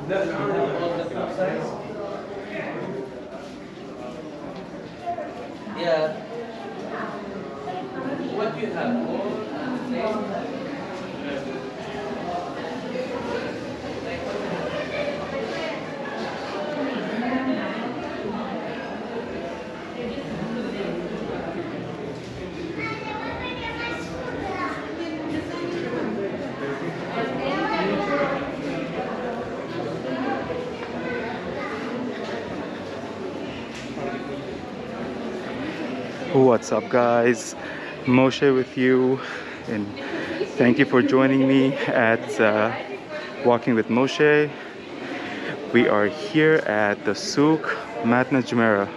Yeah. What do you have? What's up, guys? Moshe with you, and thank you for joining me at Walking with Moshe. We are here at the Souk Madinat Jumeirah.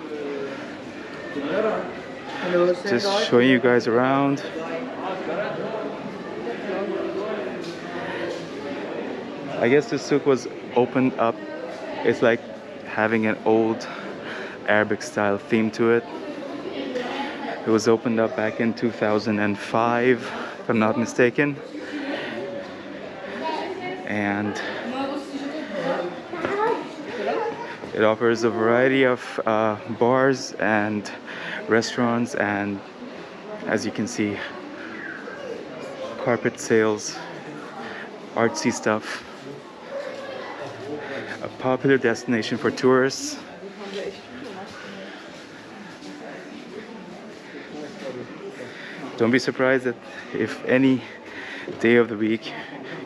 Just showing you guys around. I guess the souk was opened up. It's like having an old Arabic style theme to it. It was opened up back in 2005, if I'm not mistaken. And it offers a variety of bars and restaurants, and as you can see, carpet sales, artsy stuff. A popular destination for tourists. Don't be surprised that if any day of the week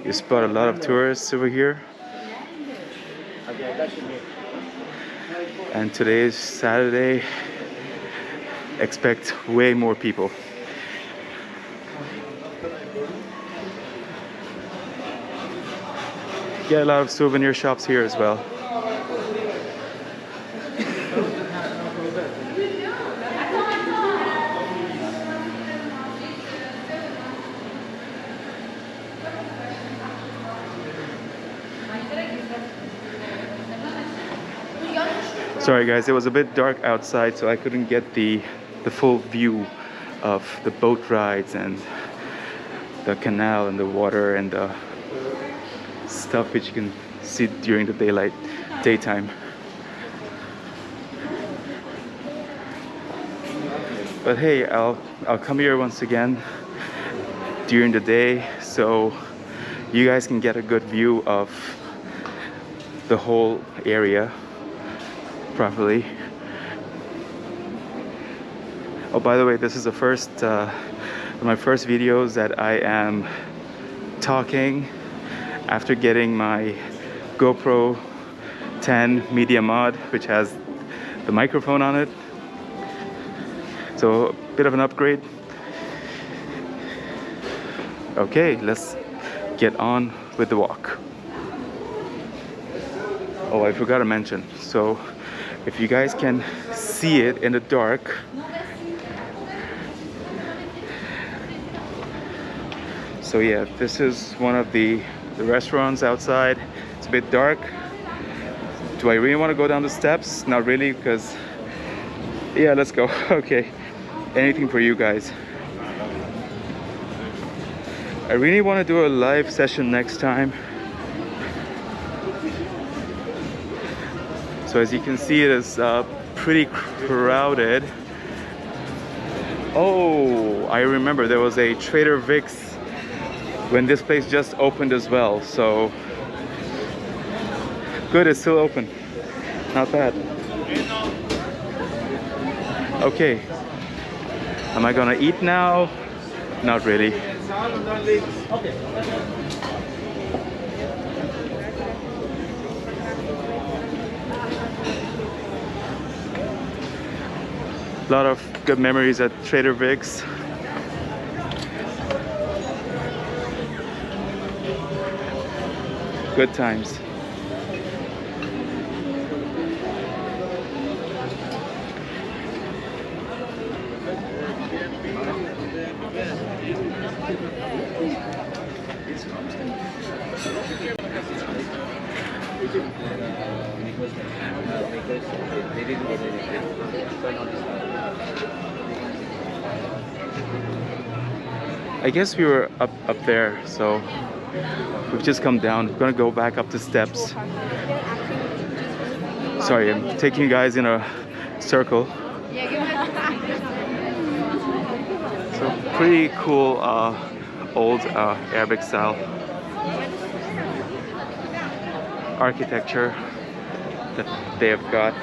you spot a lot of tourists over here. And today is Saturday. Expect way more people. Get a lot of souvenir shops here as well. Sorry guys, it was a bit dark outside, so I couldn't get the full view of the boat rides and the canal and the water and the stuff which you can see during the daytime. But hey, I'll come here once again during the day so you guys can get a good view of the whole area properly. Oh, by the way, this is the first my first videos that I am talking after getting my GoPro 10 Media Mod, which has the microphone on it. So a bit of an upgrade. Okay, let's get on with the walk. Oh, I forgot to mention, so if you guys can see it in the dark, so yeah, this is one of the restaurants outside. It's a bit dark. Do I really want to go down the steps? Not really, because yeah, let's go. Okay, anything for you guys. I really want to do a live session next time. So as you can see, it is pretty crowded. Oh, I remember there was a Trader Vic's when this place just opened as well. So good, it's still open. Not bad. Okay, am I gonna eat now? Not really. A lot of good memories at Trader Vic's. Good times. I guess we were up there, so We've just come down. We're gonna go back up the steps. Sorry, I'm taking you guys in a circle. So pretty cool old Arabic style architecture that they have got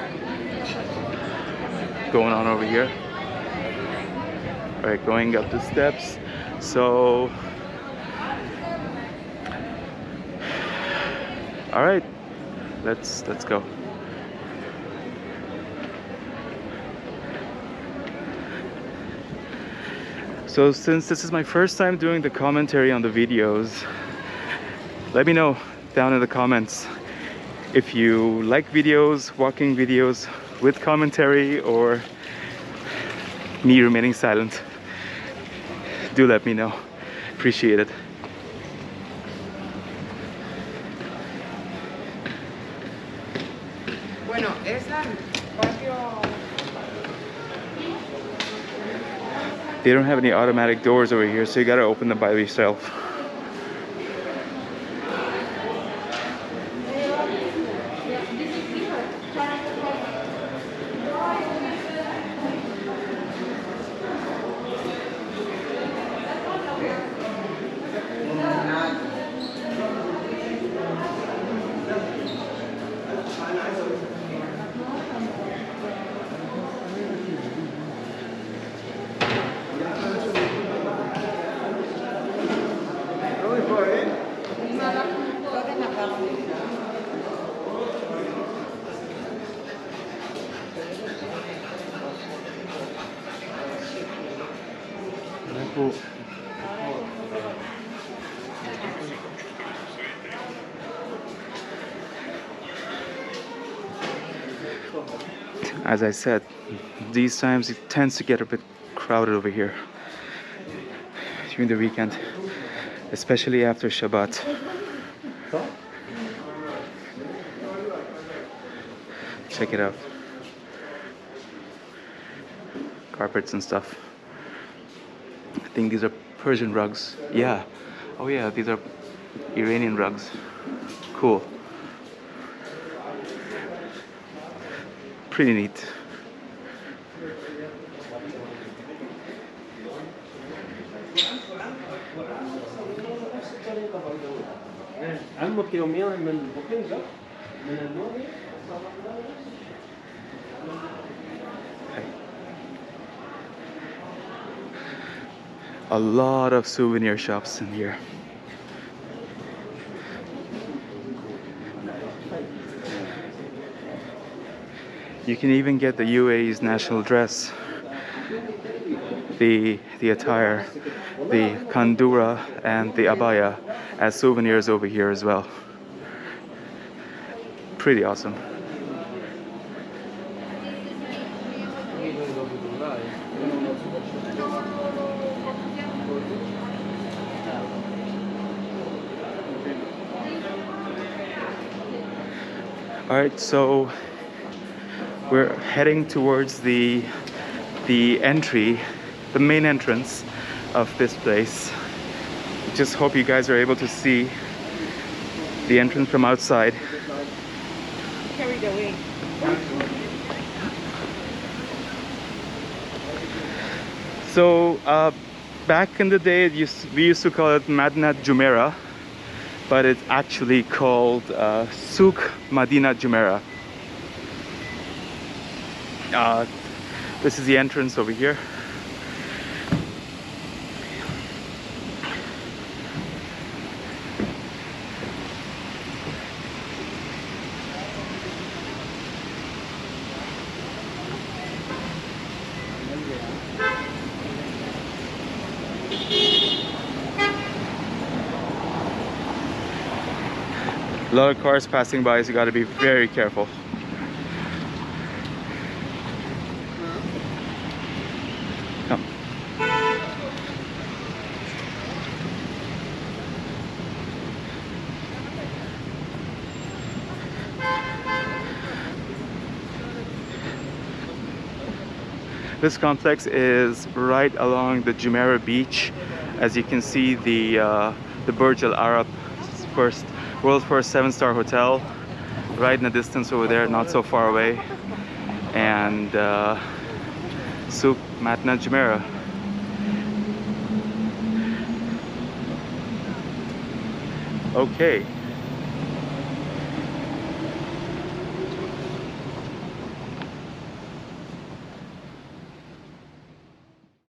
going on over here. All right, going up the steps. So, all right, let's go. So since this is my first time doing the commentary on the videos, let me know down in the comments if you like videos, walking videos with commentary, or me remaining silent. Do let me know. Appreciate it. Bueno, esa patio. They don't have any automatic doors over here, so you gotta open them by yourself. As I said, these times it tends to get a bit crowded over here during the weekend, especially after Shabbat. Check it out. Carpets and stuff. I think these are Persian rugs. Yeah. Oh yeah, these are Iranian rugs. Cool. Pretty neat. عمك يوميا من بوكينج من النوم. A lot of souvenir shops in here. You can even get the UAE's national dress, the attire, the kandura and the abaya as souvenirs over here as well. Pretty awesome. All right, so we're heading towards the entry, the main entrance of this place. Just hope you guys are able to see the entrance from outside. Carried away. So back in the day, we used to call it Madinat Jumeirah, but it's actually called Souk Madinat Jumeirah. This is the entrance over here. A lot of cars passing by, so you got to be very careful. Come. This complex is right along the Jumeirah beach. As you can see, the the Burj Al Arab, first world's first 7-star hotel, right in the distance over there, not so far away, and Souk Madinat Jumeirah. Okay.